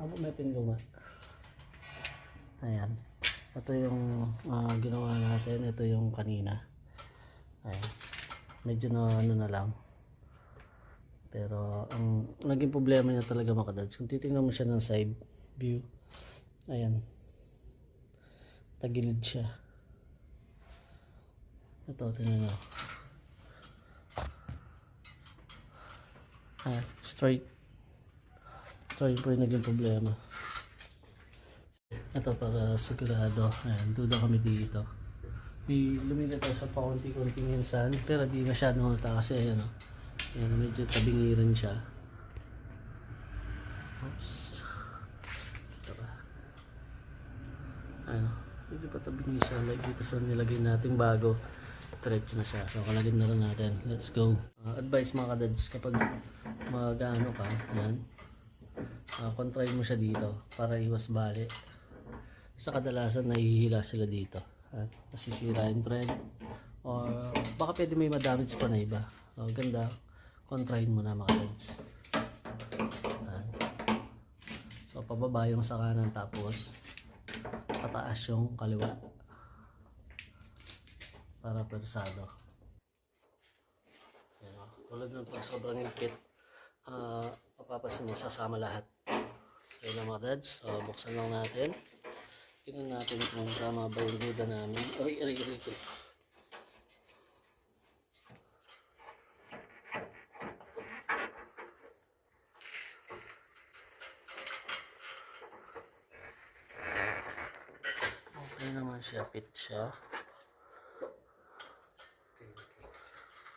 Abo natin luma. Ayan. Ito yung ginawa natin. Ito yung kanina. Ayan. Medyo na ano na lang. Pero ang naging problema niya talaga mga kadads, kung titingnan mo siya ng side view, ayan, tagilid siya. Ito, tingnan mo. Straight. So yun po yung naging problema. Ito para sigurado. Ayan, duda kami dito. May lumilitaw sa pakunti-kunti minsan, pero di masyadong halata kasi ayan o. Ayan, medyo tabingiran siya. Oops. Ito ba? Ayan o. Medyo pa tabingi siya. Like dito sa nilagay natin bago. Diretso na siya. So kalagin na rin natin. Let's go. Advice mga kadads, kapag mag-ano ka, ayan, contrain mo siya dito para iwas bali. Sa kadalasan nahihila sila dito at nasisira yung thread or baka pwede may madamage pa na iba. So ganda, contrain mo na mga kadads. So pababa yung sa kanan tapos pataas yung kaliwa para persado. Ayan, tulad ng pag sobrang higpit, papapasin mo, sasama lahat. So yun mga dads, buksan lang natin. Tingnan natin kung tama ba yung duda namin. Aray. Okay naman siya, fit siya.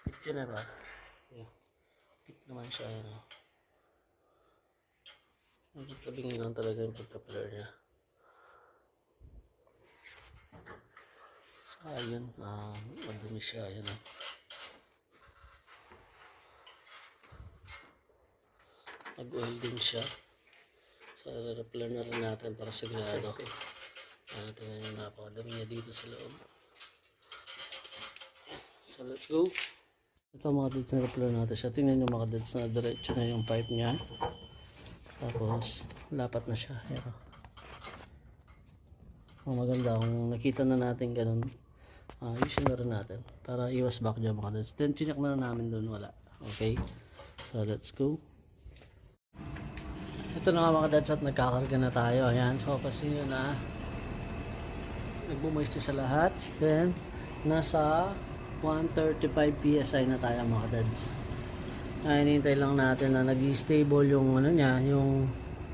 Fit yun na ba? Yeah. Fit naman siya, ano. Nagtabingin lang talaga yung pagka-flare niya. So, ayun. Madumi siya. Ayun. Nag-oil din siya. So, re-flare na rin natin para sigurado. Tingnan yung napakadami niya dito sa loob. So, let's go. Ito mga dads na re-flare natin siya. Tingnan yung mga dads na diretso na yung pipe niya. Tapos lapat na siya. Maganda kung nakita na natin ganun, ayusin na rin natin para iwas back dyan mga dads. Then chinek na namin doon, wala. Okay, so let's go. Ito na nga mga dads at nagkakarga na tayo. Ayan, so kasi yun na nagbumoisture sa lahat. Then nasa 135 PSI na tayo mga dads. Hinihintay lang natin na nag-stable yung ano niya, yung